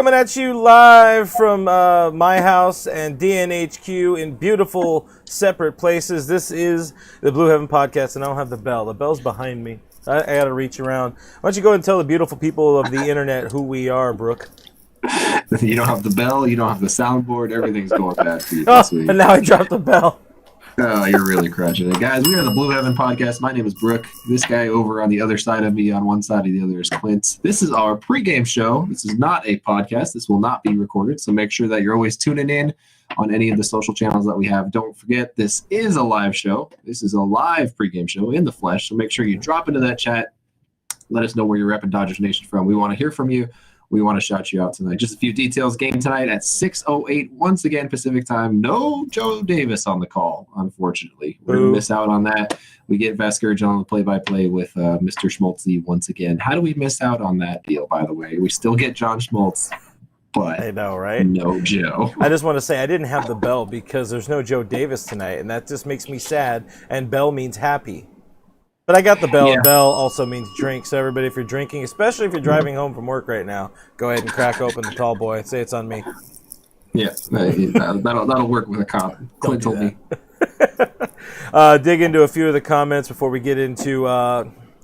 coming at you live from my house and DNHQ in beautiful separate places. This is the Blue Heaven Podcast, and I don't have the bell. The bell's behind me. I got to reach around. Why don't you go and tell the beautiful people of the internet who we are, Brooke? You don't have the bell, you don't have the soundboard, everything's going bad for you Oh, this week. and now I dropped the bell. Oh, you're really crushing it. Guys, we are the Blue Heaven Podcast. My name is Brooke. This guy over on the other side of me, on one side of the other, is Clint. This is our pregame show. This is not a podcast. This will not be recorded, so make sure that you're always tuning in on any of the social channels that we have. Don't forget, this is a live show. This is a live pregame show in the flesh, so make sure you drop into that chat. Let us know where you're repping Dodgers Nation from. We want to hear from you. We want to shout you out tonight. Just a few details. Game tonight at 6:08, once again, Pacific time. No Joe Davis on the call, unfortunately. We're going to miss out on that. We get Vescourage on the play-by-play with Mr. Schmaltzy once again. How do we miss out on that deal, by the way? We still get John Schmaltz, but I know, right? No Joe. I just want to say I didn't have the bell because there's no Joe Davis tonight, and that just makes me sad, and bell means happy. But I got the bell, Yeah. and bell also means drink. So everybody, if you're drinking, especially if you're driving home from work right now, go ahead and crack open the tall boy. Say it's on me. Yeah, that'll work with a cop. Clint told me. Dig into a few of the comments before we get into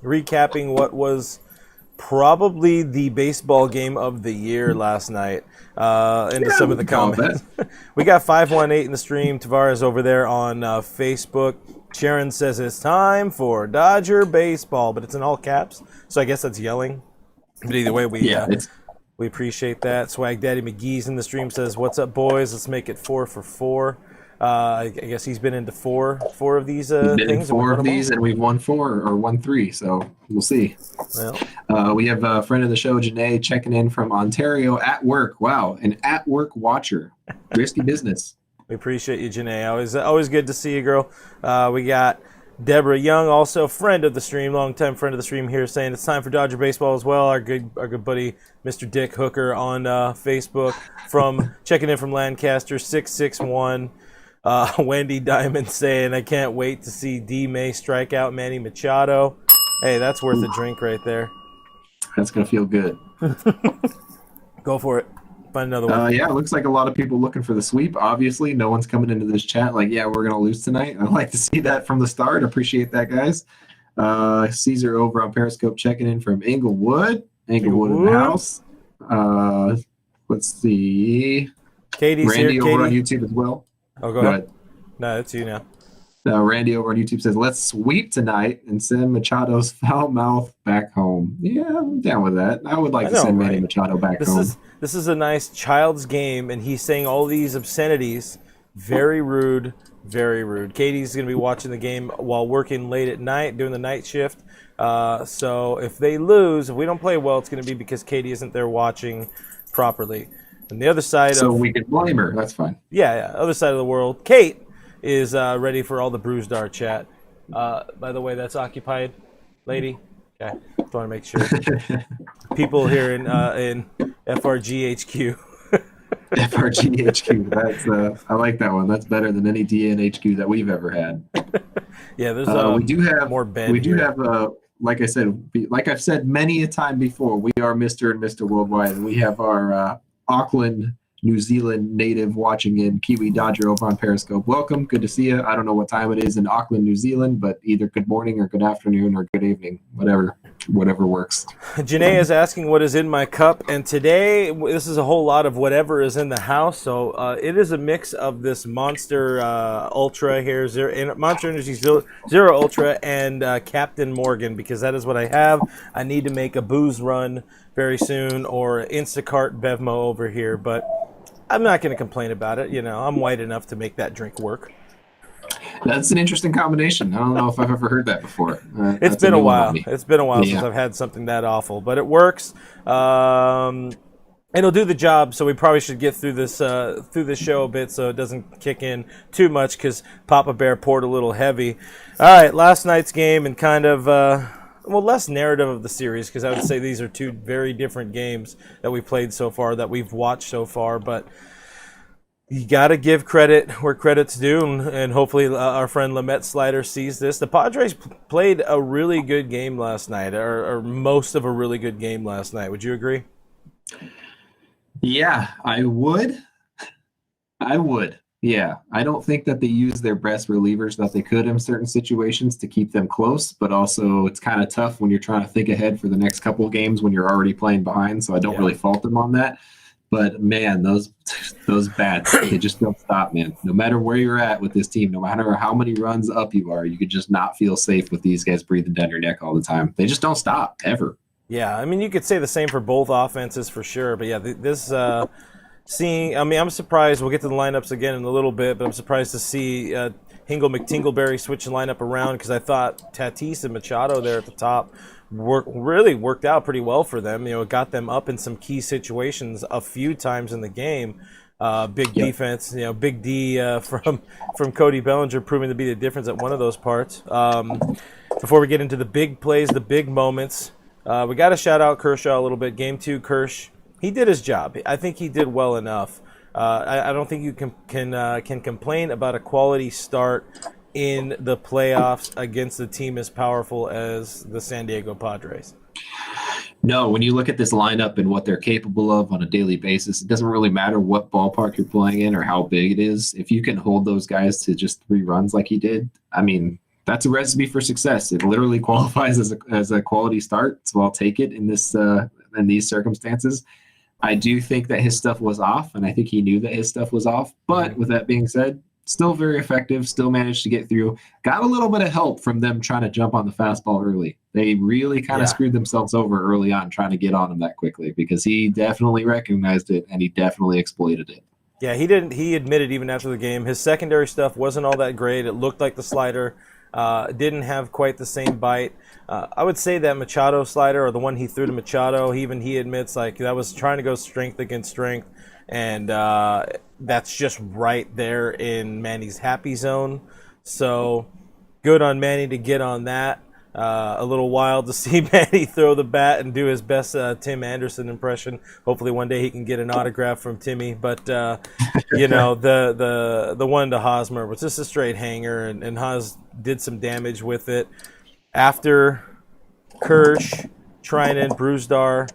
recapping what was probably the baseball game of the year last night. Into some of the comments. We got 518 in the stream. Tavares over there on Facebook. Sharon says it's time for Dodger baseball, but it's in all caps, so I guess that's yelling. But either way, we appreciate that. Swag Daddy McGee's in the stream says, "What's up, boys? Let's make it 4 for 4." I guess he's been into four of these things. Four of these, and we've won 4 or won 3, so we'll see. Well, we have a friend of the show, Janae, checking in from Ontario at work. Wow, an at work watcher. Risky business. We appreciate you, Janae. Always good to see you, girl. We got Deborah Young, also friend of the stream, longtime friend of the stream here, saying it's time for Dodger baseball as well. Our good buddy, Mr. Dick Hooker on Facebook, from checking in from Lancaster 661. Wendy Diamond saying, I can't wait to see D. May strike out Manny Machado. Hey, that's worth a drink right there. That's gonna feel good. Go for it. Find another one. Yeah, it looks like a lot of people looking for the sweep. Obviously, no one's coming into this chat like, yeah, we're going to lose tonight. I'd like to see that from the start. Appreciate that, guys. Caesar over on Periscope checking in from Inglewood. Inglewood in the house. Let's see. Katie's Randy here. over Katie. on YouTube as well. Oh, go ahead. No, it's you now. Randy over on YouTube says, let's sweep tonight and send Machado's foul mouth back home. Yeah, I'm down with that. I would like to send Manny Machado back home. This is a nice child's game, and he's saying all these obscenities. Very rude, very rude. Katie's going to be watching the game while working late at night, doing the night shift. So if they lose, if we don't play well, it's going to be because Katie isn't there watching properly. And the other side we can blame her. That's fine. Yeah, other side of the world. Kate is ready for all the Bruised Dart chat. By the way, that's occupied, lady. Okay, just want to make sure. People here in FRGHQ. FRGHQ. That's I like that one. That's better than any DNHQ that we've ever had. Yeah, there's we do have more Ben. We do have like I said, like I've said many a time before, we are Mr. and Mr. Worldwide, and we have our Auckland, New Zealand native watching in, Kiwi Dodger over on Periscope. Welcome. Good to see you. I don't know what time it is in Auckland, New Zealand, but either good morning or good afternoon or good evening, whatever works. Janae is asking what is in my cup, and today this is a whole lot of whatever is in the house. So it is a mix of this Monster Ultra here, Monster Energy Zero Ultra, and Captain Morgan, because that is what I have. I need to make a booze run very soon, or Instacart Bevmo over here, but I'm not going to complain about it. You know, I'm white enough to make that drink work. That's an interesting combination. I don't know if I've ever heard that before. It's been a while. It's been a while since I've had something that awful, but it works. It'll do the job, so we probably should get through this show a bit so it doesn't kick in too much, because Papa Bear poured a little heavy. All right, last night's game, and kind of less narrative of the series, because I would say these are two very different games that we played so far, that we've watched so far, but you got to give credit where credit's due, and hopefully our friend Lamette Slider sees this. The Padres played a really good game last night, or most of a really good game last night. Would you agree? Yeah, I would. I would. Yeah, I don't think that they use their best relievers that they could in certain situations to keep them close, but also it's kind of tough when you're trying to think ahead for the next couple of games when you're already playing behind. So I don't Yeah. really fault them on that. But man, those bats, they just don't stop, man. No matter where you're at with this team, no matter how many runs up you are, you could just not feel safe with these guys breathing down your neck all the time. They just don't stop ever. Yeah, I mean, you could say the same for both offenses for sure. But yeah, this I'm surprised. We'll get to the lineups again in a little bit, but I'm surprised to see Hingle McTingleberry switch the lineup around because I thought Tatis and Machado there at the top really worked out pretty well for them. You know, it got them up in some key situations a few times in the game. Big defense, you know, Big D from Cody Bellinger proving to be the difference at one of those parts. Before we get into the big plays, the big moments, we got to shout out Kershaw a little bit. Game 2, Kersh. He did his job. I think he did well enough. I don't think you can complain about a quality start in the playoffs against a team as powerful as the San Diego Padres. No, when you look at this lineup and what they're capable of on a daily basis, it doesn't really matter what ballpark you're playing in or how big it is. If you can hold those guys to just 3 runs like he did, I mean, that's a recipe for success. It literally qualifies as a quality start, so I'll take it in these circumstances. I do think that his stuff was off, and I think he knew that his stuff was off. But with that being said, still very effective, still managed to get through. Got a little bit of help from them trying to jump on the fastball early. They really kind of screwed themselves over early on trying to get on him that quickly because he definitely recognized it and he definitely exploited it. Yeah, he didn't. He admitted even after the game, his secondary stuff wasn't all that great. It looked like the slider didn't have quite the same bite. I would say that Machado slider, or the one he threw to Machado, he admits like that was trying to go strength against strength, and that's just right there in Manny's happy zone. So good on Manny to get on that. A little wild to see Manny throw the bat and do his best Tim Anderson impression. Hopefully one day he can get an autograph from Timmy. But you know, the one to Hosmer was just a straight hanger, and Hos did some damage with it. After Kersh, Trinan, Brusdar,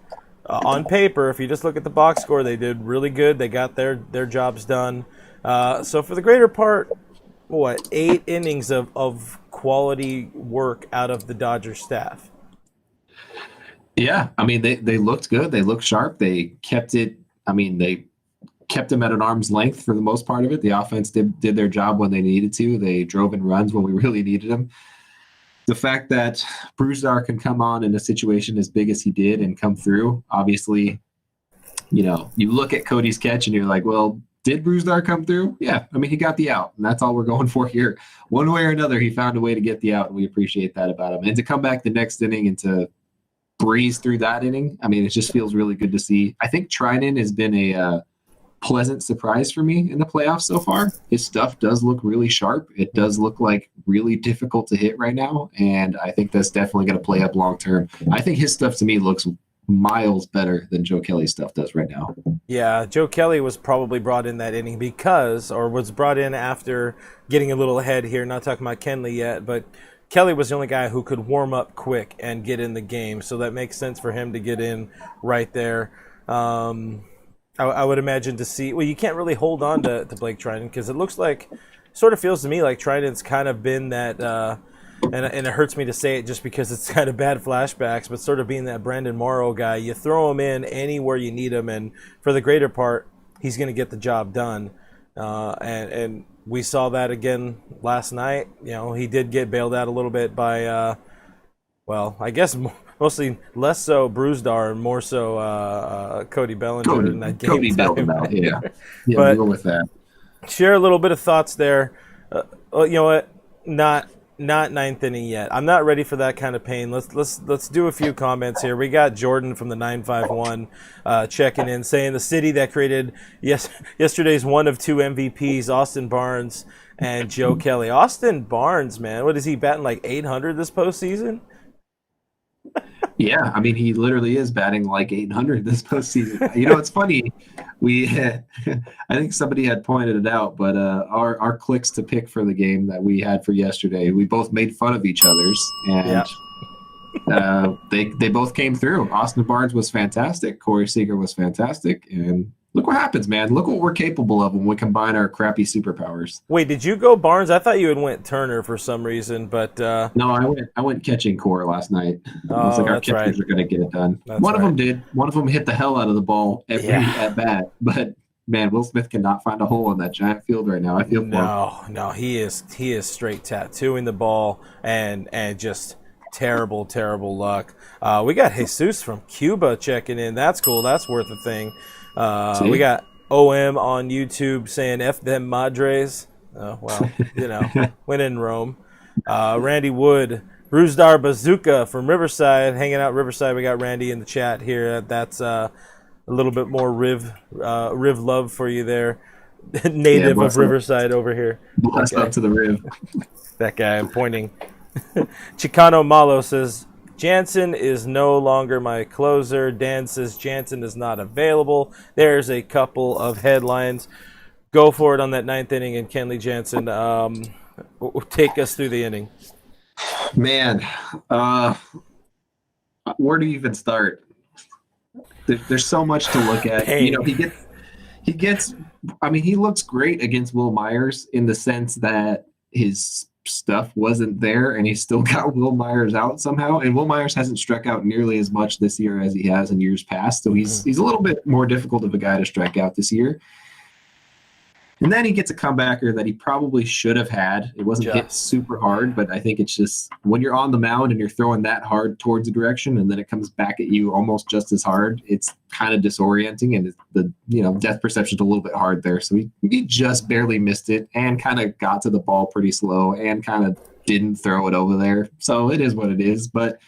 on paper, if you just look at the box score, they did really good. They got their jobs done. So for the greater part, 8 innings of quality work out of the Dodgers staff. Yeah, I mean, they looked good. They looked sharp. They kept it. I mean, they kept them at an arm's length for the most part of it. The offense did their job when they needed to. They drove in runs when we really needed them. The fact that Brusdar can come on in a situation as big as he did and come through, obviously, you know, you look at Cody's catch and you're like, well, did Brusdar come through? Yeah, I mean, he got the out, and that's all we're going for here. One way or another, he found a way to get the out, and we appreciate that about him. And to come back the next inning and to breeze through that inning, I mean, it just feels really good to see. I think Trinan has been a pleasant surprise for me in the playoffs so far. His stuff does look really sharp. It does look like really difficult to hit right now, and I think that's definitely going to play up long term. I think his stuff to me looks miles better than Joe Kelly's stuff does right now. Yeah, Joe Kelly was probably brought in that inning was brought in after getting a little ahead here, not talking about Kenley yet, but Kelly was the only guy who could warm up quick and get in the game, so that makes sense for him to get in right there. I would imagine to see, well, you can't really hold on to Blake Trinan because it looks like, sort of feels to me like Trinan's kind of been that, and it hurts me to say it just because it's kind of bad flashbacks, but sort of being that Brandon Morrow guy. You throw him in anywhere you need him, and for the greater part, he's going to get the job done. And we saw that again last night. You know, he did get bailed out a little bit by, I guess mostly less so Brusdar and more so Cody Bellinger in that game. Cody bailed him out, yeah. Yeah, but we'll go with that. Share a little bit of thoughts there. You know what? Not ninth inning yet. I'm not ready for that kind of pain. Let's do a few comments here. We got Jordan from the 951 checking in, saying the city that created yesterday's one of 2 MVPs, Austin Barnes and Joe Kelly. Austin Barnes, man, what is he batting like 800 this postseason? Yeah, I mean, he literally is batting like 800 this postseason. You know, it's funny. I think somebody had pointed it out, but our clicks to pick for the game that we had for yesterday, we both made fun of each other's, and They both came through. Austin Barnes was fantastic. Corey Seager was fantastic. And look what happens, man. Look what we're capable of when we combine our crappy superpowers. Wait, did you go Barnes? I thought you had went Turner for some reason, but No, I went catching Core last night. I was like, our that's right. catchers are going to get it done. That's One of right. them did. One of them hit the hell out of the ball every Yeah. at bat. But man, Will Smith cannot find a hole in that giant field right now. I feel for him. No, he is straight tattooing the ball and just terrible luck. We got Jesus from Cuba checking in. That's cool. That's worth a thing. We got OM on YouTube saying F them Madres. Well, when in Rome. Randy Wood, Bruised Bazooka from Riverside, hanging out Riverside. We got Randy in the chat here. That's a little bit more Riv love for you there. Native of Riverside over here. Bless up to the Riv. That guy, I'm pointing. Chicano Malo says, Jansen is no longer my closer. Dan says Jansen is not available. There's a couple of headlines. Go for it on that ninth inning, and Kenley Jansen take us through the inning. Man, where do you even start? There's so much to look at. Pain. He gets. I mean, he looks great against Will Myers in the sense that his stuff wasn't there, and he still got Will Myers out somehow. And Will Myers hasn't struck out nearly as much this year as he has in years past, so he's a little bit more difficult of a guy to strike out this year. And then he gets a comebacker that he probably should have had. It wasn't hit super hard, but I think it's just when you're on the mound and you're throwing that hard towards a direction and then it comes back at you almost just as hard, it's kind of disorienting, and the depth perception's a little bit hard there. So he just barely missed it and kind of got to the ball pretty slow and kind of didn't throw it over there. So it is what it is. But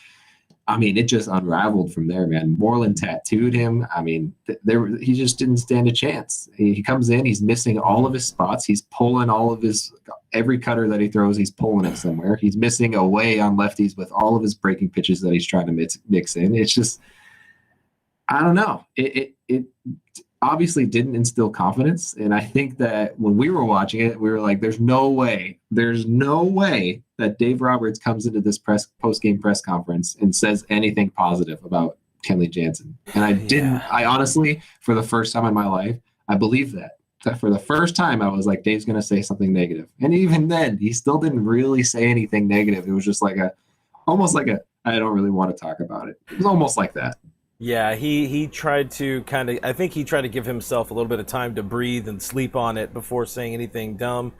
I mean, it just unraveled from there, man. Moreland tattooed him. I mean, he just didn't stand a chance. He comes in, he's missing all of his spots. He's pulling every cutter that he throws, he's pulling it somewhere. He's missing away on lefties with all of his breaking pitches that he's trying to mix in. It's just, I don't know. It obviously didn't instill confidence. And I think that when we were watching it, we were like, there's no way that Dave Roberts comes into this post-game press conference and says anything positive about Kenley Jansen. And I honestly, for the first time in my life, I believe that for the first time, I was like, Dave's going to say something negative. And even then, he still didn't really say anything negative. It was just almost like I don't really want to talk about it. It was almost like that. Yeah, he tried to I think he tried to give himself a little bit of time to breathe and sleep on it before saying anything dumb.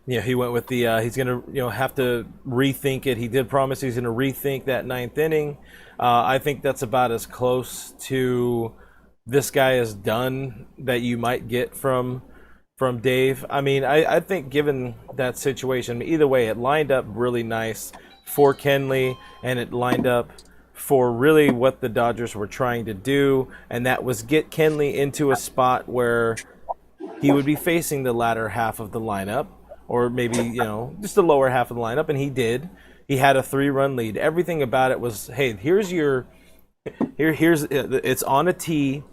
He went with the he's going to have to rethink it. He did promise he's going to rethink that ninth inning. I think that's about as close to this guy is done that you might get from Dave. I mean, I think given that situation, either way, it lined up really nice for Kenley, and it lined up for really what the Dodgers were trying to do, and that was get Kenley into a spot where he would be facing the latter half of the lineup, or maybe, just the lower half of the lineup, and he did. He had a 3-run lead. Everything about it was, hey, here's it's on a tee.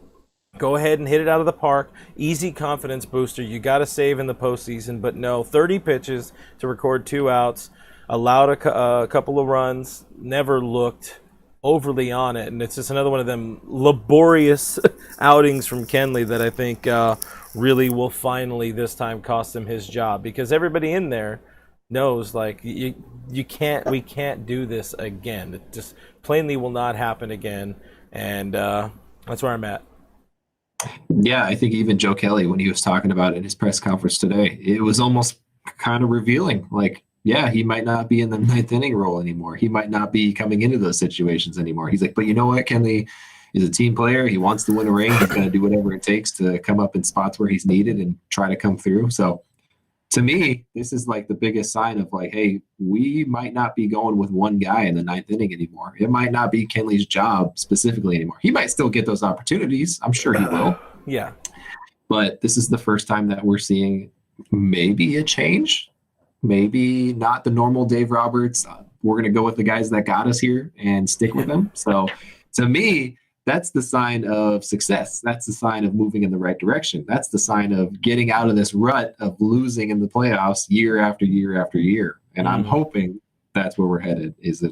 Go ahead and hit it out of the park. Easy confidence booster. You got to save in the postseason, but no, 30 pitches to record 2 outs, allowed a couple of runs, never looked overly on it, and it's just another one of them laborious outings from Kenley that I think really will finally this time cost him his job, because everybody in there knows we can't do this again. It just plainly will not happen again, and that's where I'm at. Yeah, I think even Joe Kelly, when he was talking about it in his press conference today, it was almost kind of revealing. Yeah, he might not be in the ninth inning role anymore. He might not be coming into those situations anymore. He's like, but you know what? Kenley is a team player. He wants to win a ring. He's going to do whatever it takes to come up in spots where he's needed and try to come through. So to me, this is the biggest sign of hey, we might not be going with one guy in the ninth inning anymore. It might not be Kenley's job specifically anymore. He might still get those opportunities. I'm sure he will. Yeah. But this is the first time that we're seeing maybe a change. Maybe not the normal Dave Roberts. We're going to go with the guys that got us here and stick with them. So to me, that's the sign of success. That's the sign of moving in the right direction. That's the sign of getting out of this rut of losing in the playoffs year after year after year. And I'm hoping that's where we're headed, is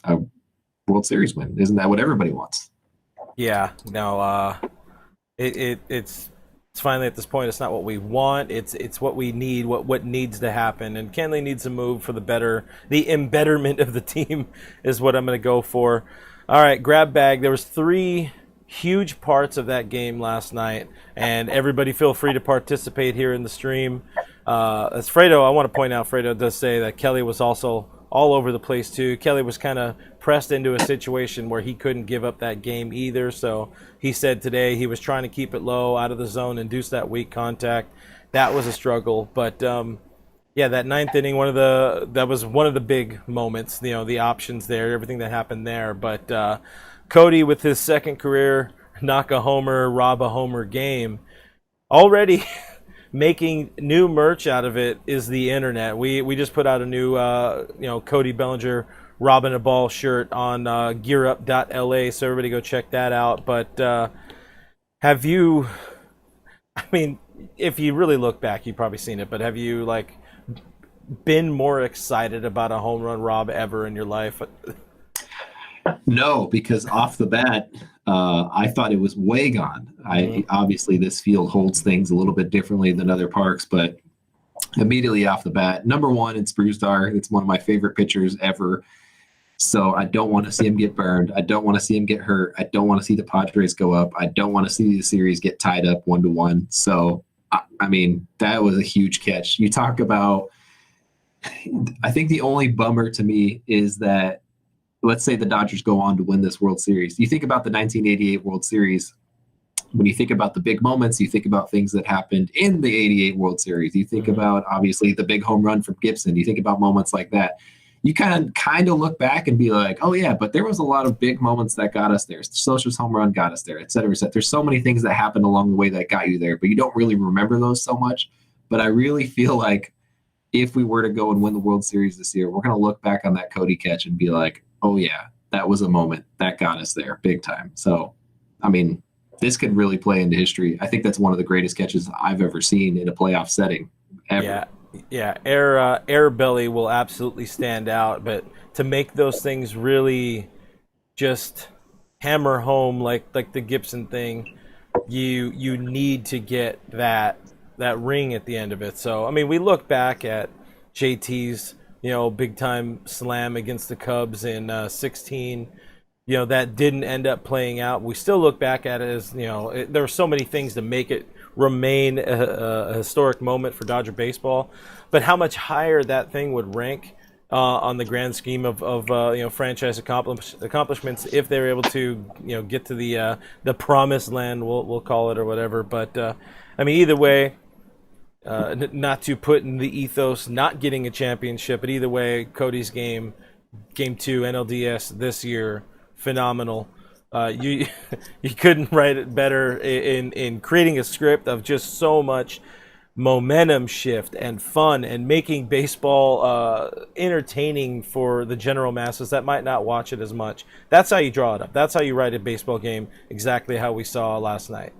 a World Series win. Isn't that what everybody wants? Yeah, no, it's finally at this point. It's not what we want. It's what we need. What needs to happen. And Kenley needs to move for the embetterment of the team is what I'm going to go for. All right, grab bag. There was 3 huge parts of that game last night, and everybody feel free to participate here in the stream. As Fredo, I want to point out, Fredo does say that Kelly was also all over the place too. Kelly was kind of pressed into a situation where he couldn't give up that game either. So he said today he was trying to keep it low, out of the zone, induce that weak contact. That was a struggle. But yeah, that 9th inning, that was one of the big moments. The options there, everything that happened there. But Cody with his second career knock a homer, rob a homer game, already. Making new merch out of it is the internet. We just put out a new Cody Bellinger robbing a ball shirt on gearup.la, so everybody go check that out. But have you, I mean, if you really look back, you've probably seen it, but have you been more excited about a home run rob ever in your life? No, because off the bat, I thought it was way gone. Obviously, this field holds things a little bit differently than other parks, but immediately off the bat, number one, it's Brewstar. It's one of my favorite pitchers ever. So I don't want to see him get burned. I don't want to see him get hurt. I don't want to see the Padres go up. I don't want to see the series get tied up 1-1. So, I mean, that was a huge catch. You talk about, I think the only bummer to me is that, let's say the Dodgers go on to win this World Series. You think about the 1988 World Series. When you think about the big moments, you think about things that happened in the 88 World Series. You think about, obviously, the big home run from Gibson. You think about moments like that. You kind of look back and be like, oh, yeah, but there was a lot of big moments that got us there. Social's home run got us there, et cetera, et cetera. There's so many things that happened along the way that got you there, but you don't really remember those so much. But I really feel like if we were to go and win the World Series this year, we're going to look back on that Cody catch and be like, oh, yeah, that was a moment that got us there big time. So, I mean, this could really play into history. I think that's one of the greatest catches I've ever seen in a playoff setting ever. Yeah. Air belly will absolutely stand out, but to make those things really just hammer home like the Gibson thing, you need to get that ring at the end of it. So, I mean, we look back at JT's big time slam against the Cubs in 16, that didn't end up playing out. We still look back at it as, there were so many things to make it remain a historic moment for Dodger baseball, but how much higher that thing would rank on the grand scheme of franchise accomplishments if they were able to get to the promised land, we'll call it, or whatever. But I mean, either way, not to put in the ethos not getting a championship, but either way, Cody's game 2 NLDS this year, phenomenal. You couldn't write it better in creating a script of just so much momentum shift and fun and making baseball entertaining for the general masses that might not watch it as much. That's how you draw it up. That's how you write a baseball game, exactly how we saw last night.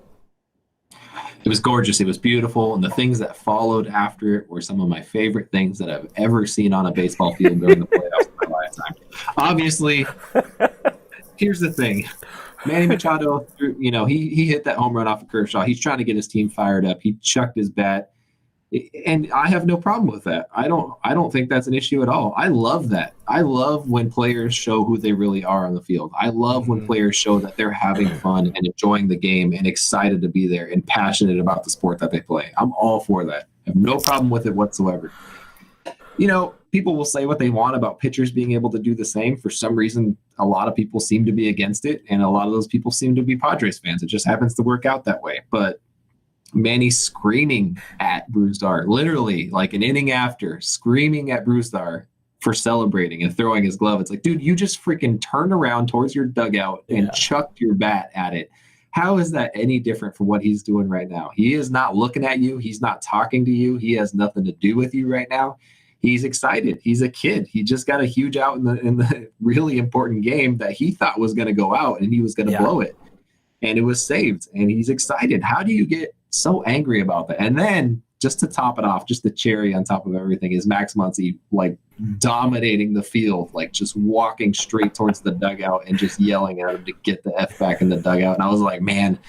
It was gorgeous. It was beautiful. And the things that followed after it were some of my favorite things that I've ever seen on a baseball field during the playoffs in my lifetime. Obviously, here's the thing. Manny Machado, he hit that home run off of Kershaw. He's trying to get his team fired up. He chucked his bat. And I have no problem with that. I don't think that's an issue at all. I love that. I love when players show who they really are on the field. I love when players show that they're having fun and enjoying the game and excited to be there and passionate about the sport that they play. I'm all for that. I have no problem with it whatsoever. People will say what they want about pitchers being able to do the same. For some reason, a lot of people seem to be against it, and a lot of those people seem to be Padres fans. It just happens to work out that way. But Manny screaming at Brewstar, literally like an inning after, screaming at Brewstar for celebrating and throwing his glove. It's like, dude, you just freaking turned around towards your dugout and chucked your bat at it. How is that any different from what he's doing right now? He is not looking at you. He's not talking to you. He has nothing to do with you right now. He's excited. He's a kid. He just got a huge out in the really important game that he thought was going to go out, and he was going to blow it. And it was saved, and he's excited. How do you get so angry about that? And then just to top it off, just the cherry on top of everything, is Max Muncy like dominating the field, like just walking straight towards the dugout and just yelling at him to get the F back in the dugout. And I was like, man,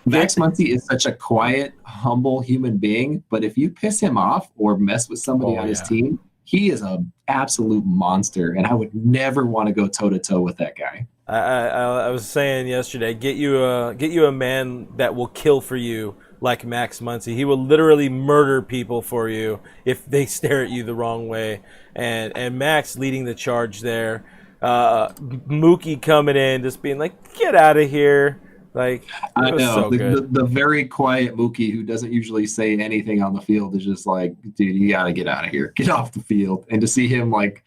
Max Muncy is such a quiet, humble human being, but if you piss him off or mess with somebody on his team, he is an absolute monster, and I would never want to go toe-to-toe with that guy. I was saying yesterday, get you a man that will kill for you like Max Muncy. He will literally murder people for you if they stare at you the wrong way. And Max leading the charge there. Mookie coming in, just being like, get out of here. Like, I know so the very quiet Mookie, who doesn't usually say anything on the field, is just like, dude, you got to get out of here, get off the field. And to see him, like,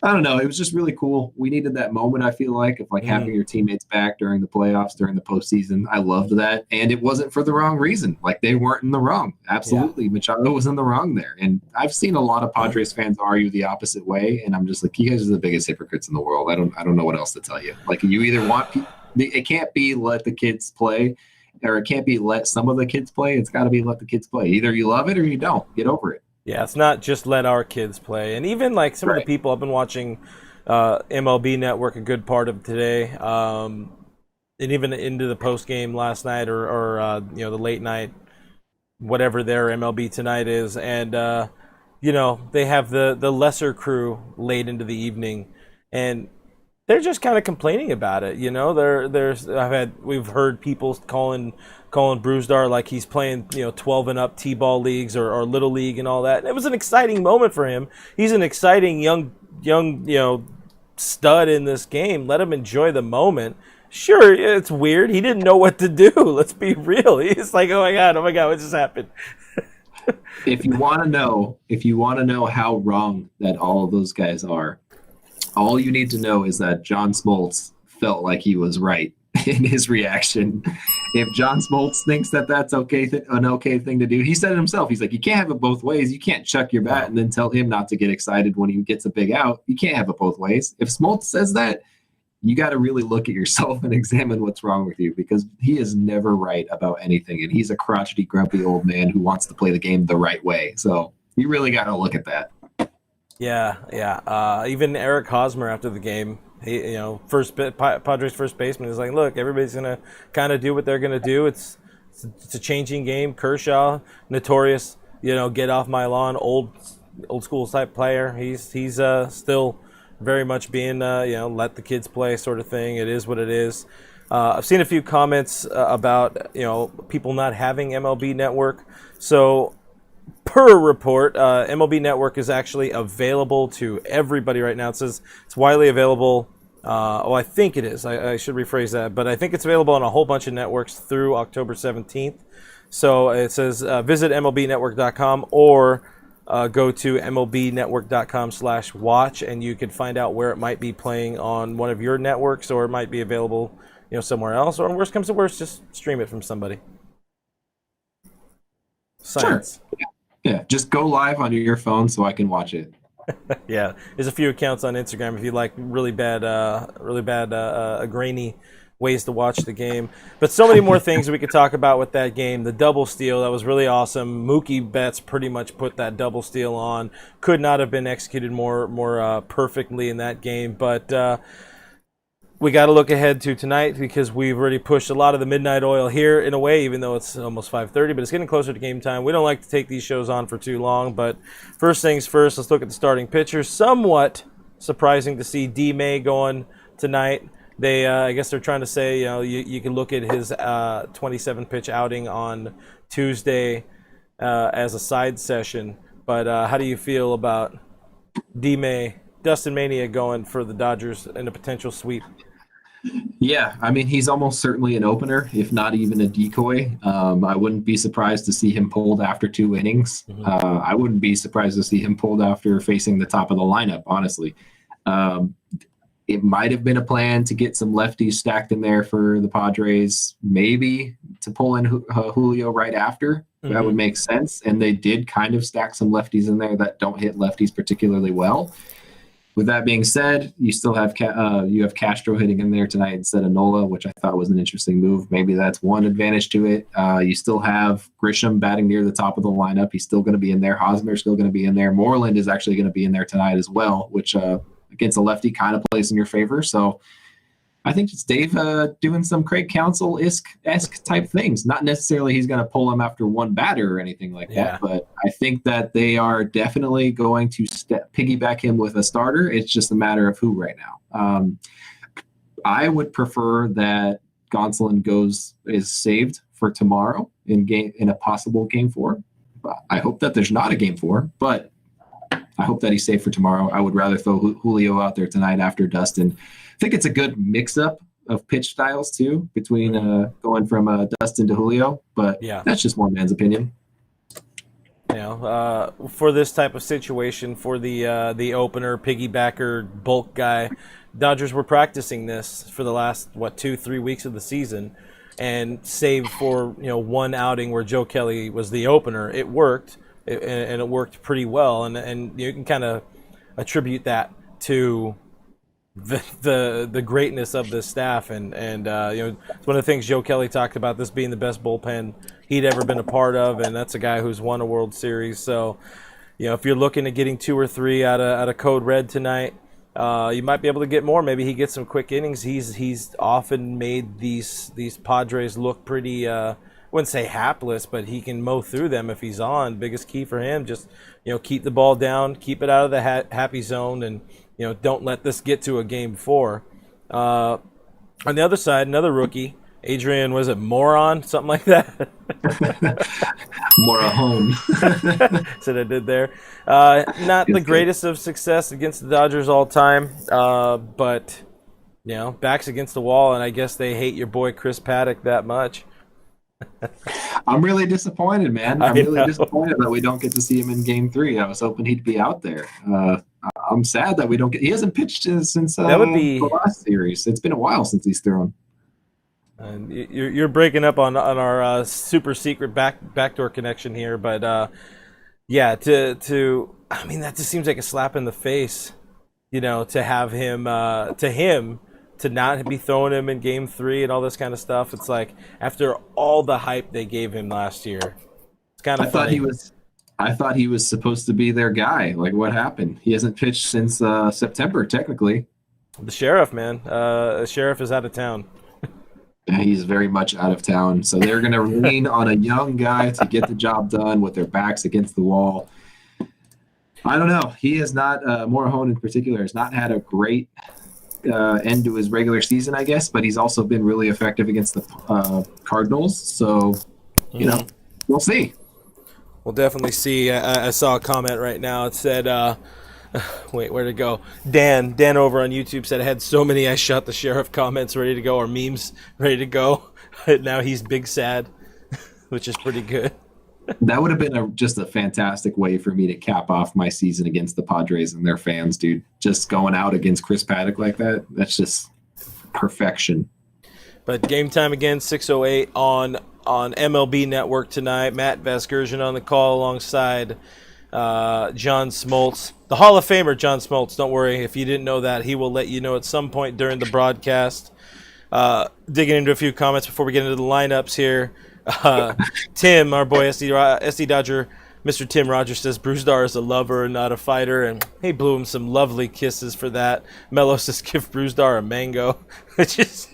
I don't know, it was just really cool. We needed that moment, I feel like, of like having your teammates back during the playoffs, during the postseason. I loved that. And it wasn't for the wrong reason. Like, they weren't in the wrong. Absolutely. Machado was in the wrong there. And I've seen a lot of Padres fans argue the opposite way. And I'm just like, you guys are the biggest hypocrites in the world. I don't know what else to tell you. Like, you either want it can't be let the kids play, or it can't be let some of the kids play. It's got to be let the kids play. Either you love it or you don't. Get over it. Yeah, it's not just let our kids play. And even like some of the people, I've been watching MLB Network a good part of today, and even into the post game last night or the late night, whatever their MLB Tonight is, and they have the lesser crew late into the evening, and they're just kind of complaining about it. We've heard people calling Brewstar like he's playing 12 and up T-ball leagues or little league and all that. And it was an exciting moment for him. He's an exciting young stud in this game. Let him enjoy the moment. Sure, it's weird. He didn't know what to do. Let's be real. He's like, oh my god, what just happened? If you want to know how wrong that all of those guys are, all you need to know is that John Smoltz felt like he was right in his reaction. If John Smoltz thinks that that's an okay thing to do, he said it himself. He's like, you can't have it both ways. You can't chuck your bat and then tell him not to get excited when he gets a big out. You can't have it both ways. If Smoltz says that, you got to really look at yourself and examine what's wrong with you, because he is never right about anything. And he's a crotchety, grumpy old man who wants to play the game the right way. So you really got to look at that. Yeah. Even Eric Hosmer after the game, Padres first baseman is like, look, everybody's gonna kind of do what they're gonna do. It's a changing game. Kershaw, notorious, get off my lawn, old school type player. He's still very much being let the kids play sort of thing. It is what it is. I've seen a few comments about people not having MLB Network. So, per report, MLB Network is actually available to everybody right now. It says it's widely available. I think it is. I should rephrase that. But I think it's available on a whole bunch of networks through October 17th. So it says visit MLBnetwork.com or go to MLBnetwork.com/watch, and you can find out where it might be playing on one of your networks, or it might be available somewhere else. Or worst comes to worst, just stream it from somebody. Science. Sure. Yeah, just go live on your phone so I can watch it. Yeah, there's a few accounts on Instagram if you like really bad, grainy ways to watch the game. But so many more things we could talk about with that game. The double steal, that was really awesome. Mookie Betts pretty much put that double steal on. Could not have been executed more perfectly in that game. But we got to look ahead to tonight, because we've already pushed a lot of the midnight oil here in a way, even though it's almost 5:30, but it's getting closer to game time. We don't like to take these shows on for too long, but first things first, let's look at the starting pitchers. Somewhat surprising to see D-May going tonight. I guess they're trying to say, you can look at his 27-pitch outing on Tuesday as a side session. But how do you feel about D-May, Dustin Mania going for the Dodgers in a potential sweep? Yeah, I mean, he's almost certainly an opener, if not even a decoy. I wouldn't be surprised to see him pulled after 2 innings. I wouldn't be surprised to see him pulled after facing the top of the lineup, honestly. It might have been a plan to get some lefties stacked in there for the Padres, maybe to pull in Julio right after. That would make sense. And they did kind of stack some lefties in there that don't hit lefties particularly well. With that being said, you still have you have Castro hitting in there tonight instead of Nola, which I thought was an interesting move. Maybe that's one advantage to it. You still have Grisham batting near the top of the lineup. He's still going to be in there. Hosmer's still going to be in there. Moreland is actually going to be in there tonight as well, which against a lefty kind of plays in your favor. So I think it's Dave doing some Craig Counsell-esque type things. Not necessarily he's going to pull him after one batter or anything like that, but I think that they are definitely going to piggyback him with a starter. It's just a matter of who right now. I would prefer that Gonsolin is saved for tomorrow in a possible Game 4. I hope that there's not a Game 4, but I hope that he's safe for tomorrow. I would rather throw Julio out there tonight after Dustin. I think it's a good mix-up of pitch styles, too, between going from Dustin to Julio. But that's just one man's opinion. For this type of situation, for the opener, piggybacker, bulk guy, Dodgers were practicing this for the last, 2-3 weeks of the season. And save for, one outing where Joe Kelly was the opener, it worked. And it worked pretty well. And you can kind of attribute that to the greatness of this staff, and it's one of the things Joe Kelly talked about, this being the best bullpen he'd ever been a part of, and that's a guy who's won a World Series. So, if you're looking at getting 2 or 3 out of Code Red tonight, you might be able to get more. Maybe he gets some quick innings. He's often made these Padres look pretty. I wouldn't say hapless, but he can mow through them if he's on. Biggest key for him, just keep the ball down, keep it out of the happy zone, and don't let this get to a Game 4. On the other side, another rookie, Adrian, was it Morejon? Something like that? Morejon. Said I did there. Not the greatest of success against the Dodgers all time, but, backs against the wall, and I guess they hate your boy Chris Paddock that much. I'm really disappointed, man. I'm really disappointed that we don't get to see him in Game 3. I was hoping he'd be out there. I'm sad that we don't get. He hasn't pitched since that would be the last series. It's been a while since he's thrown. And you're breaking up on our super secret backdoor connection here, but I mean, that just seems like a slap in the face, to have him to not be throwing him in Game 3 and all this kind of stuff. It's like, after all the hype they gave him last year, it's kind of funny. I thought he was supposed to be their guy. Like, what happened? He hasn't pitched since September, technically. The sheriff, man. The sheriff is out of town. Yeah, he's very much out of town. So they're going to lean on a young guy to get the job done with their backs against the wall. I don't know. He has not, Morejon in particular, has not had a great end to his regular season, I guess, but he's also been really effective against the Cardinals. So, we'll see. We'll definitely see. I saw a comment right now. It said, wait, where'd it go? Dan over on YouTube said, I had so many I shot the sheriff comments ready to go, or memes ready to go. Now he's big sad, which is pretty good. That would have been just a fantastic way for me to cap off my season against the Padres and their fans, dude. Just going out against Chris Paddock like that, that's just perfection. But game time again, 6:08 on MLB Network tonight. Matt Vasgersian on the call alongside John Smoltz. The Hall of Famer, John Smoltz. Don't worry, if you didn't know that, he will let you know at some point during the broadcast. Digging into a few comments before we get into the lineups here. Tim, our boy SD Dodger, Mr. Tim Rogers says Brewstar is a lover and not a fighter, and he blew him some lovely kisses for that. Mello says give Brewstar a mango, which is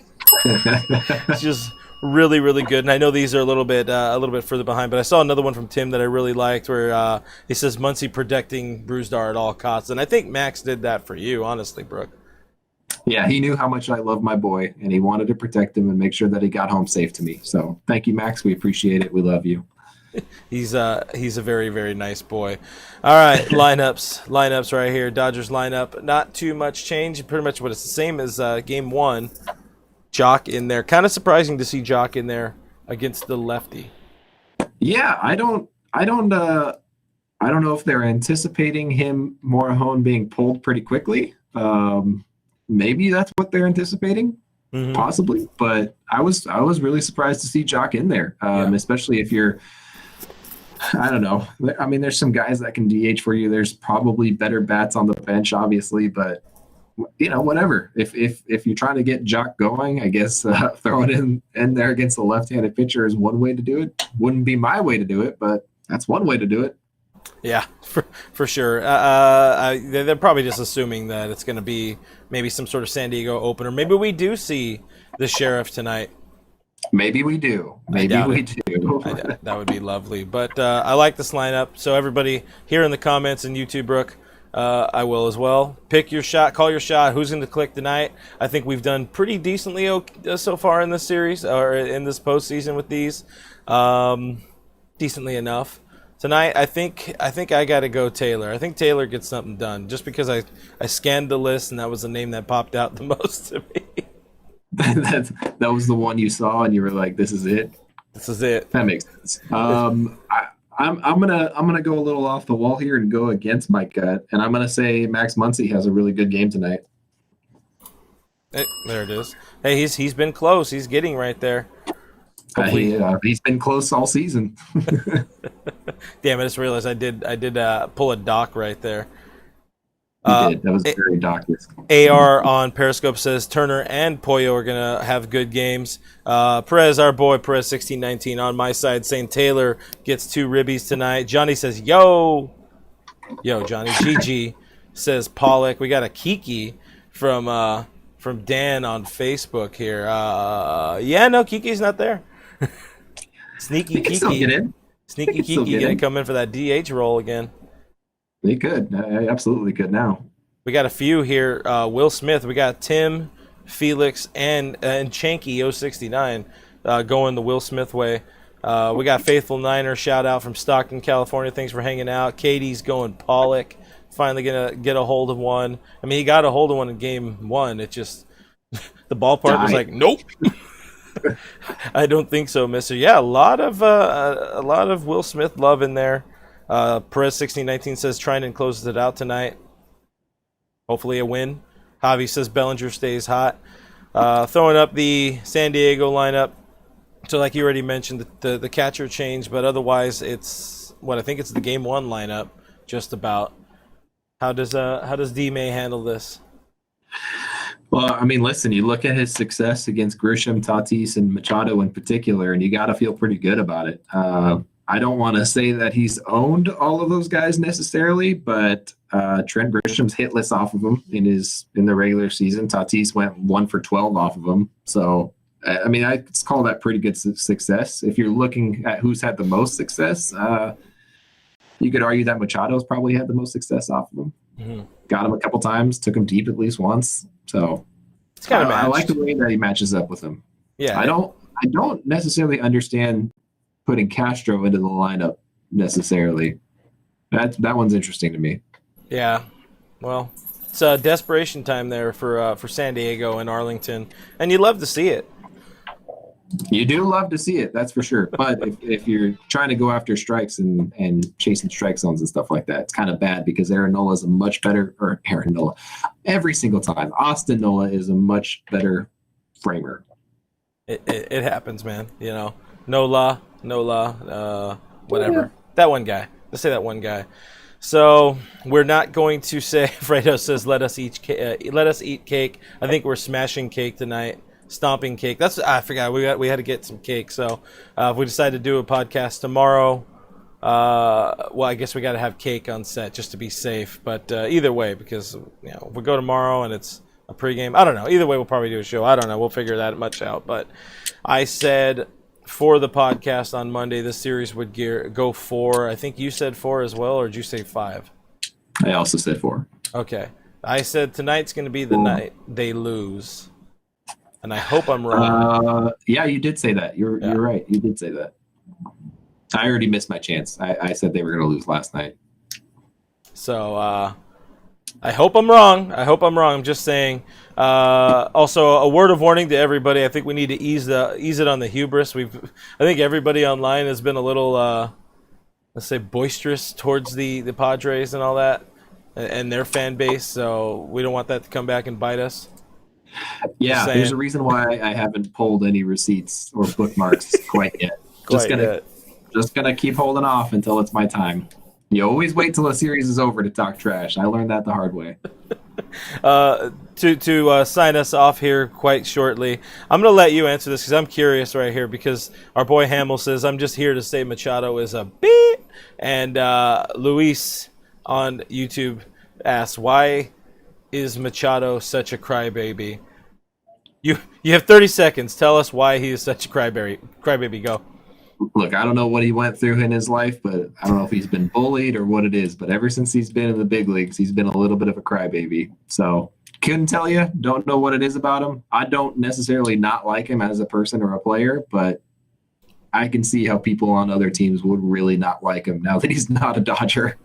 just really, really good. And I know these are a little bit further behind, but I saw another one from Tim that I really liked where he says Muncy protecting Brewstar at all costs, and I think Max did that for you, honestly, Brooke. Yeah, he knew how much I love my boy, and he wanted to protect him and make sure that he got home safe to me. So thank you, Max. We appreciate it. We love you. He's a very, very nice boy. All right, lineups right here. Dodgers lineup, not too much change. Pretty much what it's the same as Game 1. Jock in there. Kind of surprising to see Jock in there against the lefty. Yeah, I don't know if they're anticipating him Morejon being pulled pretty quickly. Maybe that's what they're anticipating, possibly. But I was really surprised to see Jock in there, especially if you're I don't know. I mean, there's some guys that can DH for you. There's probably better bats on the bench, obviously, but whatever. If you're trying to get Jock going, I guess throwing in there against the left-handed pitcher is one way to do it. Wouldn't be my way to do it, but that's one way to do it. Yeah, for sure. They're probably just assuming that it's going to be maybe some sort of San Diego opener. Maybe we do see the Sheriff tonight. Maybe we do. Maybe we do. That would be lovely. But I like this lineup. So everybody here in the comments and YouTube, Brooke, I will as well. Pick your shot. Call your shot. Who's going to click tonight? I think we've done pretty decently so far in this series or in this postseason with these. Decently enough. Tonight, I think I got to go Taylor. I think Taylor gets something done just because I scanned the list and that was the name that popped out the most to me. that was the one you saw and you were like, "This is it." This is it. That makes sense. I'm gonna go a little off the wall here and go against my gut, and I'm gonna say Max Muncy has a really good game tonight. Hey, there it is. Hey, he's been close. He's getting right there. He's been close all season. Damn, I just realized I did pull a doc right there. You did. That was very dockless. AR on Periscope says Turner and Pollo are going to have good games. Perez, our boy, Perez 1619 on my side saying Taylor gets 2 ribbies tonight. Johnny says, yo, Johnny. GG says Pollock. We got a Kiki from Dan on Facebook here. No, Kiki's not there. Sneaky Kiki. Still get in. Sneaky Kiki going to come in for that DH role again. They could. I absolutely could now. We got a few here. Will Smith. We got Tim, Felix, and Chanky 069 going the Will Smith way. We got Faithful Niner. Shout out from Stockton, California. Thanks for hanging out. Katie's going Pollock. Finally going to get a hold of one. I mean, he got a hold of one in game 1. It just the ballpark was like, nope. I don't think so, mister. Yeah, a lot of Will Smith love in there. Perez 1619 says Trinan closes it out tonight. Hopefully a win. Javi says Bellinger stays hot. Throwing up the San Diego lineup. So like you already mentioned, the catcher changed, but otherwise it's I think it's the game 1 lineup just about. How does D-May handle this? Well, I mean, listen, you look at his success against Grisham, Tatis, and Machado in particular, and you got to feel pretty good about it. I don't want to say that he's owned all of those guys necessarily, but Trent Grisham's hitless off of him in the regular season. Tatis went 1 for 12 off of him. So, I mean, I call that pretty good success. If you're looking at who's had the most success, you could argue that Machado's probably had the most success off of him. Mm-hmm. Got him a couple times, took him deep at least once. So it's kind of I like the way that he matches up with him. Yeah, I don't necessarily understand putting Castro into the lineup necessarily. That one's interesting to me. Yeah, well, it's a desperation time there for San Diego and Arlington, and you love to see it. You do love to see it, that's for sure. But if you're trying to go after strikes and chasing strike zones and stuff like that, it's kind of bad because Aaron Nola is a much better, or Aaron Nola, every single time, Austin Nola is a much better framer. It happens, man. Nola, whatever. Yeah. That one guy. Let's say that one guy. So we're not going to say. Fredo says, "Let us eat cake." I think we're smashing cake tonight. Stomping cake. I forgot. We had to get some cake. So if we decide to do a podcast tomorrow, I guess we got to have cake on set just to be safe. But either way, because if we go tomorrow and it's a pregame, I don't know. Either way, we'll probably do a show. I don't know. We'll figure that much out. But I said for the podcast on Monday, this series would go 4. I think you said 4 as well, or did you say 5? I also said 4. Okay. I said tonight's going to be the night they lose. And I hope I'm wrong. Yeah, you did say that. You're right. You did say that. I already missed my chance. I said they were going to lose last night. So I hope I'm wrong. I'm just saying. Also, a word of warning to everybody. I think we need to ease it on the hubris. I think everybody online has been a little, let's say, boisterous towards the Padres and all that, and their fan base. So we don't want that to come back and bite us. Yeah, there's a reason why I haven't pulled any receipts or bookmarks quite yet. Just gonna keep holding off until it's my time. You always wait till the series is over to talk trash. I learned that the hard way. To sign us off here quite shortly, I'm going to let you answer this because I'm curious right here, because our boy Hamill says, I'm just here to say Machado is a beep. And Luis on YouTube asks, why is Machado such a crybaby? You have 30 seconds. Tell us why he is such a crybaby. Go. Look, I don't know what he went through in his life, but I don't know if he's been bullied or what it is. But ever since he's been in the big leagues, he's been a little bit of a crybaby. So couldn't tell you. Don't know what it is about him. I don't necessarily not like him as a person or a player, but I can see how people on other teams would really not like him now that he's not a Dodger.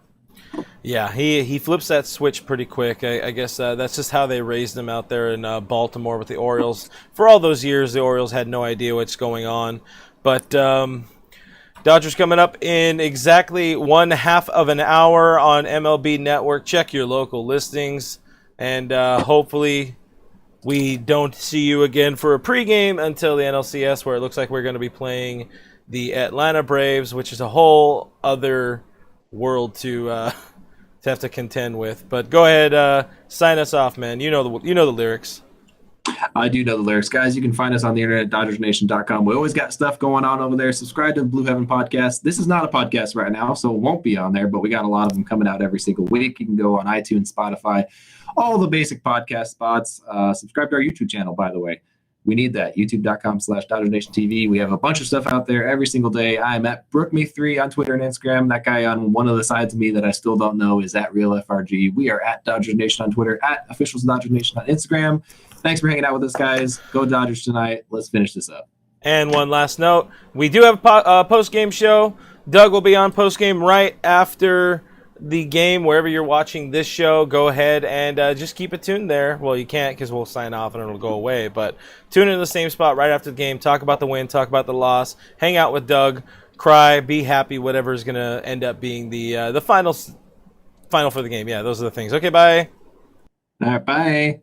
Yeah, he flips that switch pretty quick. I guess that's just how they raised him out there in Baltimore with the Orioles. For all those years, the Orioles had no idea what's going on. But Dodgers coming up in exactly 1/2 of an hour on MLB Network. Check your local listings. And hopefully we don't see you again for a pregame until the NLCS, where it looks like we're going to be playing the Atlanta Braves, which is a whole other world to have to contend with. But go ahead, sign us off, man. You know the lyrics. I do know the lyrics, guys. You can find us on the internet at DodgersNation.com. We always got stuff going on over there. Subscribe to the Blue Heaven podcast. This is not a podcast right now, so it won't be on there, but we got a lot of them coming out every single week. You can go on iTunes, Spotify, all the basic podcast spots. Subscribe to our YouTube channel, by the way. We need that. YouTube.com/DodgersNationTV. We have a bunch of stuff out there every single day. I'm at BrookMe3 on Twitter and Instagram. That guy on one of the sides of me that I still don't know is at RealFRG. We are at Dodgers Nation on Twitter, at Officials Dodgers Nation on Instagram. Thanks for hanging out with us, guys. Go Dodgers tonight. Let's finish this up. And one last note, we do have a post-game show. Doug will be on post-game right after the game. Wherever you're watching this show, go ahead and just keep it tuned there. Well, you can't because we'll sign off and it'll go away. But tune in the same spot right after the game. Talk about the win, talk about the loss, hang out with Doug, cry, be happy, whatever is going to end up being the final for the game. Yeah, those are the things. Okay, bye. All right, bye.